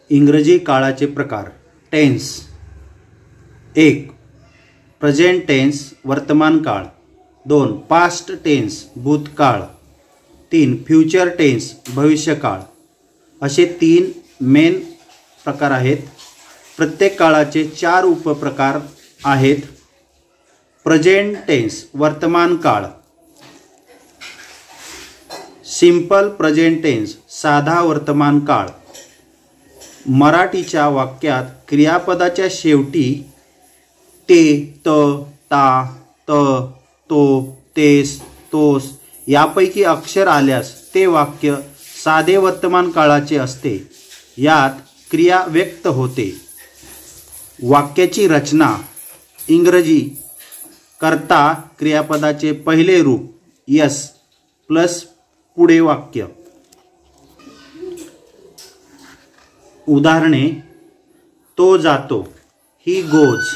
इंग्रजी काळाचे प्रकार. टेन्स. 1. प्रेझेंट टेन्स वर्तमान काळ. 2. पास्ट टेन्स भूतकाळ. 3. फ्युचर टेन्स भविष्यकाळ. असे 3 मेन प्रकार आहेत. प्रत्येक काळाचे 4 उपप्रकार आहेत. प्रेझेंट टेन्स वर्तमान काळ. सिंपल प्रेझेंट टेन्स साधा वर्तमान काळ. मराठीच्या वाक्यात क्रियापदाच्या शेवटी ते, त, ता, त, तो, तेस, तोस यापैकी अक्षर आल्यास ते वाक्य साधे वर्तमान काळाचे असते. यात क्रिया व्यक्त होते. वाक्याची रचना. इंग्रजी कर्ता क्रियापदाचे पहिले रूप यस प्लस पुढे वाक्य. उदाहरणे. तो जातो, ही गोज,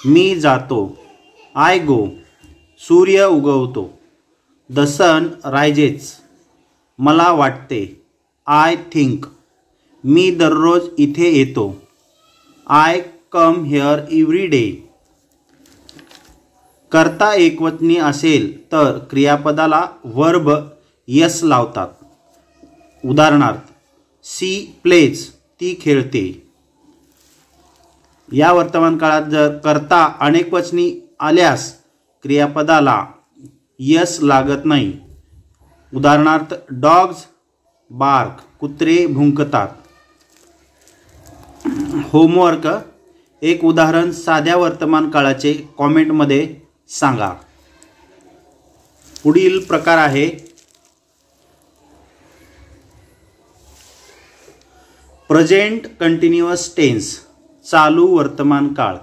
मी जातो, आय गो, सूर्य उगवतो, द सन रायजेस, मला वाटते, आय थिंक, मी दररोज इथे येतो, I come here every day. कर्ता एकवचनी असेल तर क्रियापदाला वर्ब यस लावतात. उदाहरणार्थ सी प्लेज, ती खेळते. या वर्तमान काळात जर कर्ता अनेकवचनी आल्यास क्रियापदाला यस लागत नाही. उदाहरणार्थ डॉग्स बार्क, कुत्रे भुंकतात. होमवर्क. एक उदाहरण साध्या वर्तमान काळाचे कॉमेंटमध्ये सांगा. पुढील प्रकार आहे प्रेझेंट कंटिन्युअस टेन्स चालू वर्तमान काळ.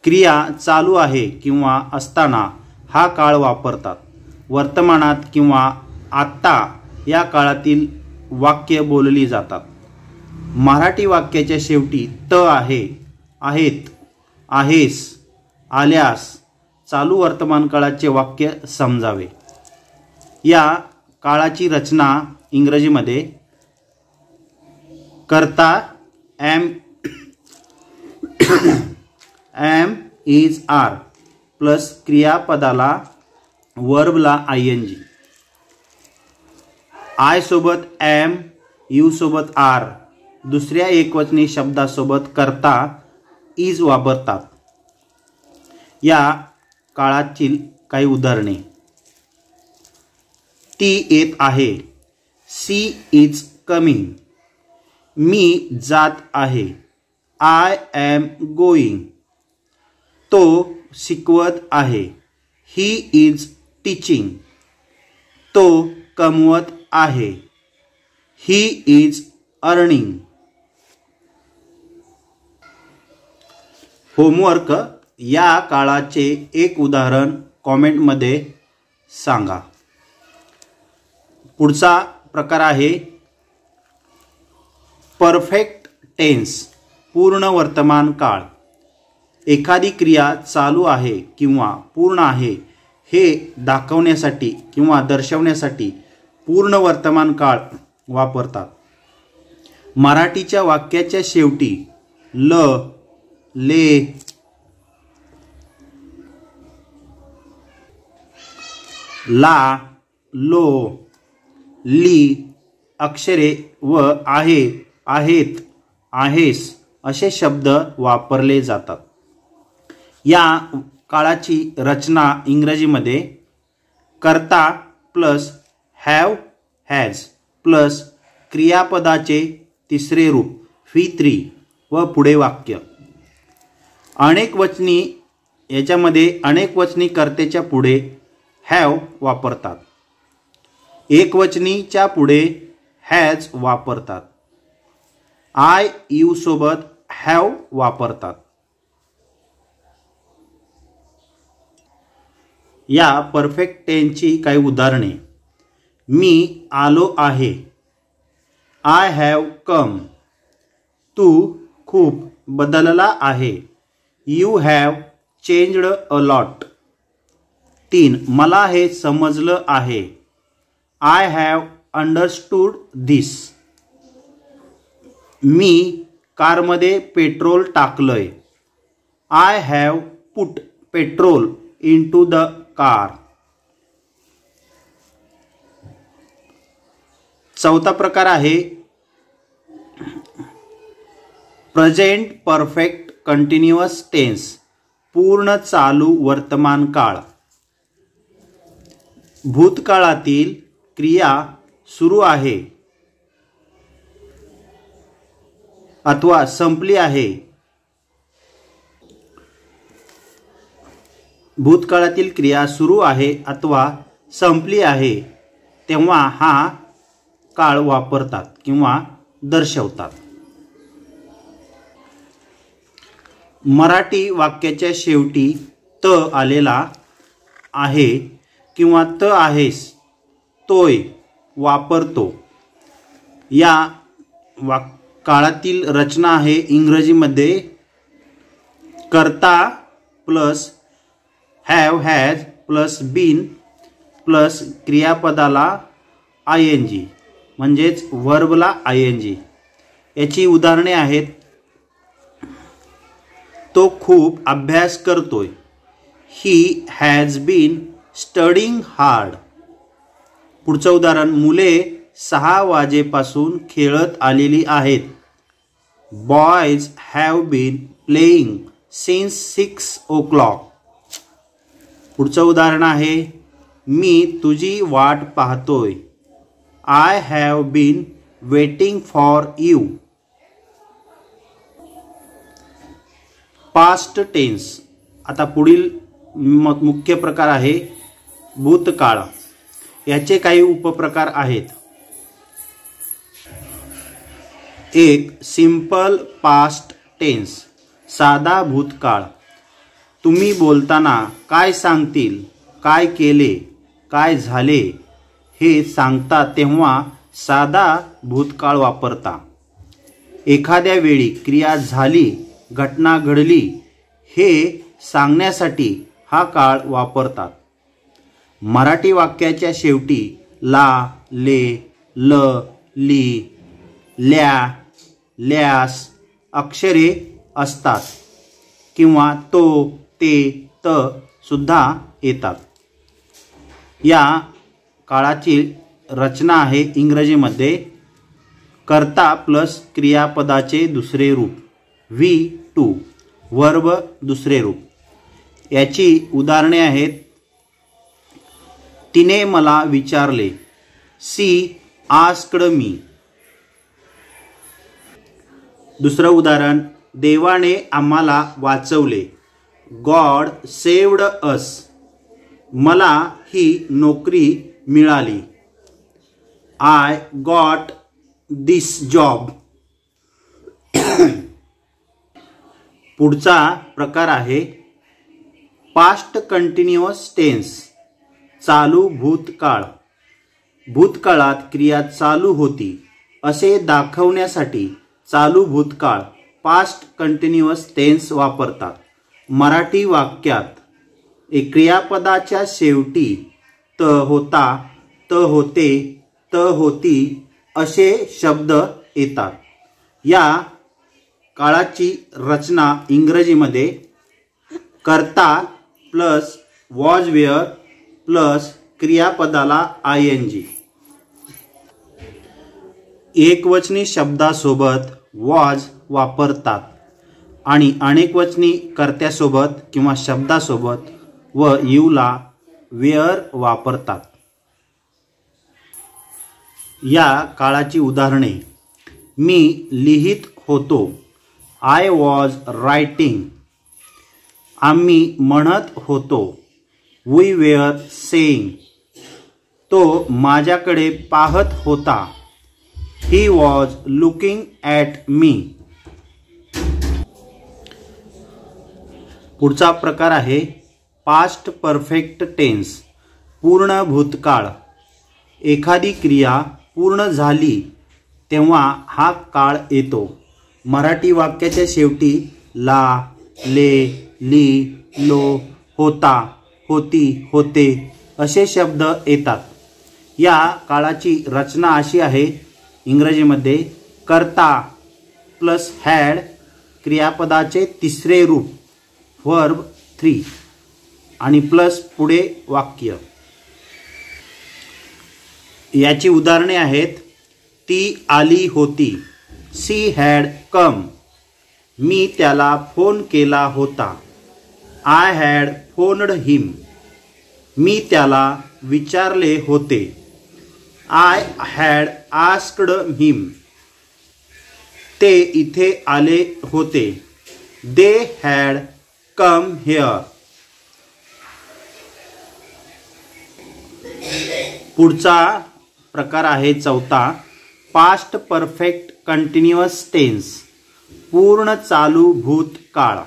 क्रिया चालू आहे किंवा असताना हा काळ वापरतात. वर्तमानात किंवा आत्ता या काळातील वाक्य बोलली जातात. मराठी वाक्याच्या शेवटी त आहे, आहेत, आहेस, आल्यास चालू वर्तमान काळाचे वाक्य समजावे. या काळाची रचना इंग्रजीमध्ये कर्ता एम इज आर प्लस क्रियापदाला वर्बला ING. आय सोबत एम, यू सोबत आर, दुसऱ्या एकवचनी शब्दासोबत कर्ता इज वापरतात. या काळातील काही उदाहरणे. ती येत आहे, सी इज कमिंग, मी जात आहे, आय एम गोईंग, तो शिकवत आहे, ही इज टीचिंग, तो कमवत आहे, ही इज अर्निंग. होमवर्क. या काळाचे एक उदाहरण कॉमेंटमध्ये सांगा. पुढचा प्रकार आहे परफेक्ट टेन्स पूर्ण वर्तमान काळ. एखादी क्रिया चालू आहे किंवा पूर्ण आहे हे दाखवण्यासाठी किंवा दर्शवण्यासाठी पूर्ण वर्तमान काळ वापरतात. मराठीच्या वाक्याच्या शेवटी ल, ले, ला, लो, ली अक्षरे व आहे, आहेत, आहेस असे शब्द वापरले जातात. या काळाची रचना इंग्रजीमध्ये कर्ता प्लस हॅव, हॅज प्लस क्रियापदाचे तिसरे रूप V3 व पुढे वाक्य. अनेकवचनी याच्यामध्ये अनेकवचनी कर्त्याच्या पुढे हॅव वापरतात. एकवचनीच्या पुढे हॅज वापरतात. आय, यू सोबत हॅव वापरतात. या परफेक्ट टेन्सची काही उदाहरणे. मी आलो आहे, आय हॅव कम, तू खूप बदलला आहे, you have changed a lot. 3. मला हे समजलं आहे, आय हॅव अंडरस्टूड धिस. मी कारमध्ये पेट्रोल टाकलंय. I have put petrol into the car. चौथा प्रकार आहे प्रेझेंट परफेक्ट कंटिन्युअस टेन्स, पूर्ण चालू वर्तमान काळ. भूतकाळातील क्रिया सुरू आहे अथवा संपली आहे. भूतकाळातील क्रिया सुरू आहे अथवा संपली आहे तेव्हा हा काळ वापरतात किंवा दर्शवतात. मराठी वाक्याच्या शेवटी त आलेला आहे किंवा त आहेस, तोय वापरतो. या काळातील रचना आहे इंग्रजीमध्ये कर्ता plus have has plus been plus क्रियापदाला आय एन जी म्हणजेच वर्बला आय एन जी. याची उदाहरणे आहेत तो खूप अभ्यास करतोय. He has been studying hard. पुढचं उदाहरण मुले 6 वाजेपासून खेळत आलेली आहेत. Boys have been playing since 6 o'clock. पुढचं उदाहरण आहे मी तुझी वाट पाहतोय. I have been waiting for you. Past tense. आता पुढील मुख्य प्रकार आहे भूतकाळ. याचे काही उपप्रकार आहेत. एक सिंपल पास्ट टेन्स, साधा भूतकाळ. तुम्ही बोलताना काय सांगतील, काय केले, काय झाले हे सांगता तेव्हा साधा भूतकाळ वापरता. एखाद्या वेळी क्रिया झाली, घटना घडली हे सांगण्यासाठी हा काळ वापरतात. मराठी वाक्याच्या शेवटी ला, ले, ल, ली, ल्या, ल्यास अक्षरे असतात किंवा तो, ते, त सुद्धा येतात. या काळाची रचना आहे इंग्रजीमध्ये कर्ता प्लस क्रियापदाचे दुसरे रूप V2 वर्ब दुसरे रूप. याची उदाहरणे आहेत तिने मला विचारले. She asked me. दुसरं उदाहरण देवाने आम्हाला वाचवले. God saved us. मला ही नोकरी मिळाली. I got this job. पुढचा प्रकार आहे पास्ट कंटिन्युअस टेन्स, चालू भूतकाळ. भूतकाळात क्रिया चालू होती असे दाखवण्यासाठी चालू भूतकाळ पास्ट कंटिन्युअस टेन्स वापरतात. मराठी वाक्यात क्रियापदाच्या शेवटी त होता, त होते, त होती असे शब्द येतात. या काळाची रचना इंग्रजीमध्ये कर्ता प्लस वॉज वेअर प्लस क्रियापदाला आय एन जी. एकवचनी शब्दासोबत वॉज वापरतात आणि अनेकवचनी कर्त्यासोबत किंवा शब्दासोबत व यूला वेअर वापरतात. या काळाची उदाहरणे मी लिहित होतो. I was writing. आम्ही म्हणत होतो. We were saying. तो माझ्याकडे पाहत होता. He was looking at me. पुढचा प्रकार आहे पास्ट परफेक्ट टेन्स, पूर्ण भूतकाळ. एखादी क्रिया पूर्ण झाली तेव्हा हा काळ येतो. मराठी वाक्याच्या शेवटी ला, ले, ली, लो, होता, होती, होते असे शब्द येतात. या काळाची रचना अशी आहे इंग्रजीमध्ये कर्ता प्लस हॅड क्रियापदाचे तिसरे रूप वर्ब 3 आणि प्लस पुढे वाक्य. याची उदाहरणे आहेत. ती आली होती. C had come. मी त्याला फोन केला होता. आय हॅड फोन्ड हिम. मी त्याला विचारले होते. आय हॅड आस्क्ड हिम. ते इथे आले होते. They had come here. पुढचा प्रकार आहे चौथा, पास्ट परफेक्ट कंटिन्युअस टेन्स, पूर्ण चालू भूतकाळ.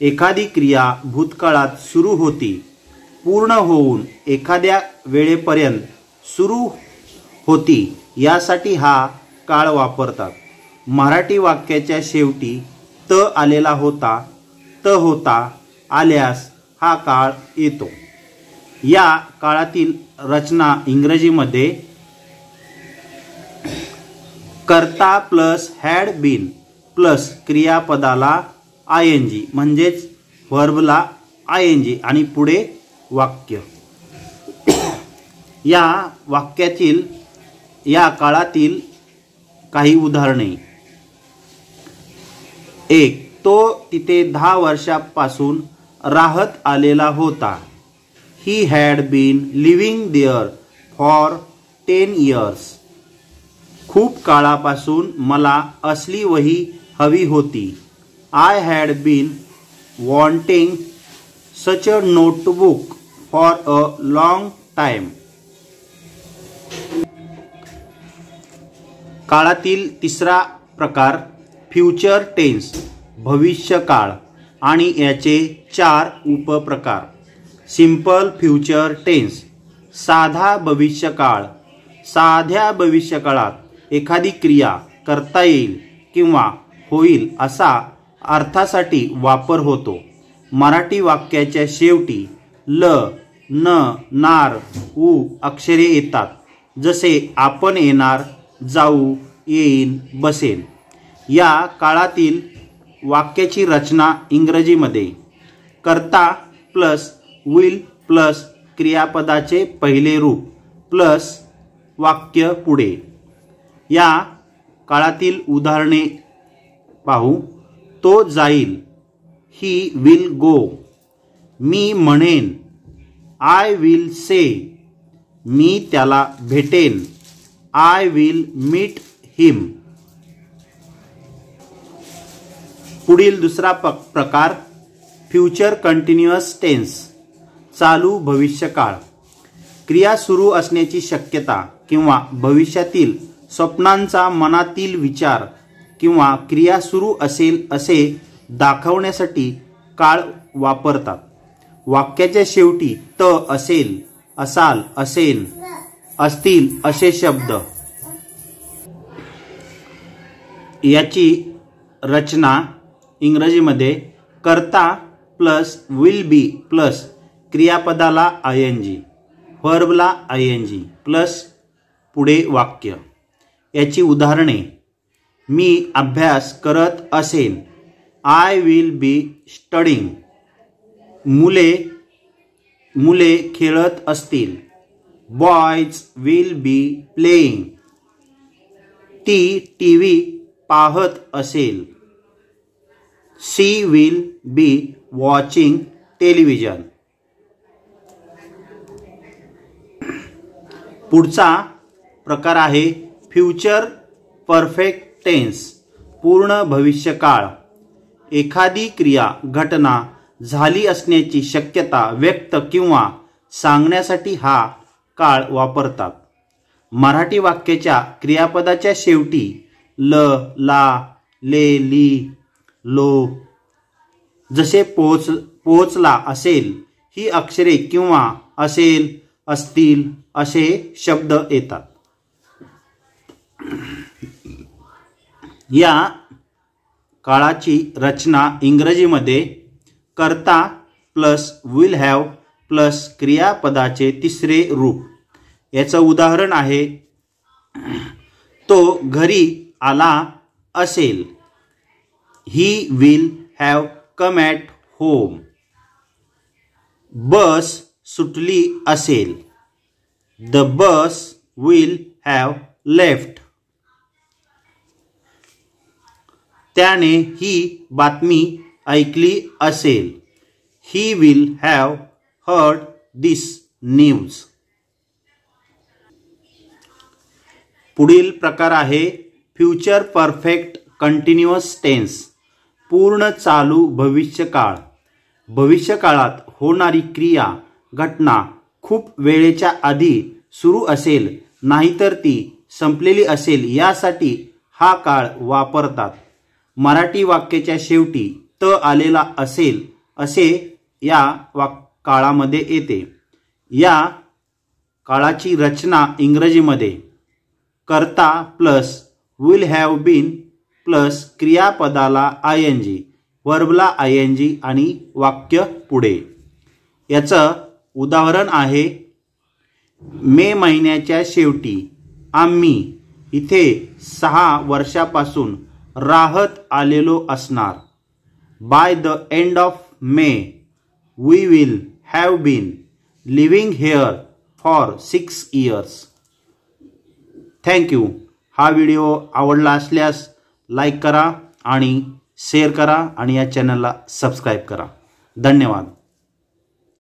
एखादी क्रिया भूतकाळात सुरू होती, पूर्ण होऊन एखाद्या वेळेपर्यंत सुरू होती, यासाठी हा काळ वापरतात. मराठी वाक्याच्या शेवटी त आलेला होता, त होता आल्यास हा काळ येतो. या काळातील रचना इंग्रजीमध्ये कर्ता प्लस हॅड बीन प्लस क्रियापदाला ING म्हणजेच व्हर्बला ING आणि पुढे वाक्य. या वाक्यातील या काळातील काही उदाहरणे. 1. तो तिथे 10 वर्षापासून राहत आलेला होता. He had been living there for 10 years. खूप काळापासून मला असली वही हवी होती. I had been wanting such a notebook for a long time. काळातील तिसरा प्रकार फ्युचर टेन्स, भविष्यकाळ आणि याचे 4 उपप्रकार. सिंपल फ्युचर टेन्स, साधा भविष्यकाळ. साध्या भविष्यकाळात एखादी क्रिया करता येईल किंवा होईल असा अर्थासाठी वापर होतो. मराठी वाक्याच्या शेवटी ल, न, नार, उ अक्षरे येतात. जसे आपण येणार, जाऊ, येईन, बसेन. या काळातील वाक्याची रचना इंग्रजीमध्ये कर्ता प्लस विल प्लस क्रियापदाचे पहिले रूप प्लस वाक्य पुढे. या काळातील उदाहरणे पाहू. तो जाईल, ही विल गो. मी म्हणेन, आय विल से. मी त्याला भेटेन, आय विल मीट हिम. पुढील दुसरा प्रकार फ्युचर कंटिन्युअस टेन्स, चालू भविष्यकाळ. क्रिया सुरू असण्याची शक्यता किंवा भविष्यातील स्वप्नांचा मनातील विचार किंवा क्रिया सुरू असेल असे दाखवण्यासाठी काळ वापरतात. वाक्याच्या शेवटी त असेल, असाल, असेन, असतील असे शब्द. याची रचना इंग्रजीमध्ये कर्ता प्लस विल बी प्लस क्रियापदाला ING, व्हर्बला ING प्लस पुढे वाक्य. याची उदाहरणे. मी अभ्यास करत असेन, आय विल बी स्टडिंग. मुले खेळत असतील, बॉयज विल बी प्लेइंग. ती TV पाहत असेल, शी विल बी वॉचिंग टेलिव्हिजन. पुढचा प्रकार आहे फ्युचर परफेक्ट टेन्स, पूर्ण भविष्यकाळ. एखादी क्रिया घटना झाली असण्याची शक्यता व्यक्त किंवा सांगण्यासाठी हा काळ वापरतात. मराठी वाक्याच्या क्रियापदाच्या शेवटी ल, ला, ले, ली, लो, जसे पोहोचला असेल ही अक्षरे किंवा असेल, असतील असे शब्द येतात. या काळाची रचना इंग्रजीमध्ये कर्ता प्लस विल हॅव प्लस क्रियापदाचे तिसरे रूप. याचं उदाहरण आहे, तो घरी आला असेल. He will have come at home. Bus सुटली असेल. The bus will have left. त्याने ही बातमी ऐकली असेल. He will have heard this news. पुढील प्रकार आहे फ्युचर परफेक्ट कंटिन्युअस टेन्स. पूर्ण चालू भविष्यकाळ. भविष्यकाळात होणारी क्रिया घटना खूप वेळेच्या आधी सुरू असेल नाहीतर ती संपलेली असेल यासाठी हा काळ वापरतात. मराठी वाक्याच्या शेवटी त आलेला असेल असे या काळामध्ये येते. या काळाची रचना इंग्रजीमध्ये कर्ता plus will have been plus क्रियापदाला ING, वर्बला ING आणि वाक्य पुढे. याचं उदाहरण आहे मे महिन्याच्या शेवटी आम्ही इथे 6 वर्षापासून राहत आलेलो असणार. By the end of May we will have been living here for 6 years. Thank you. हा व्हिडिओ आवडला असल्यास लाईक करा आणि शेअर करा आणि या चॅनलला सबस्क्राईब करा. धन्यवाद.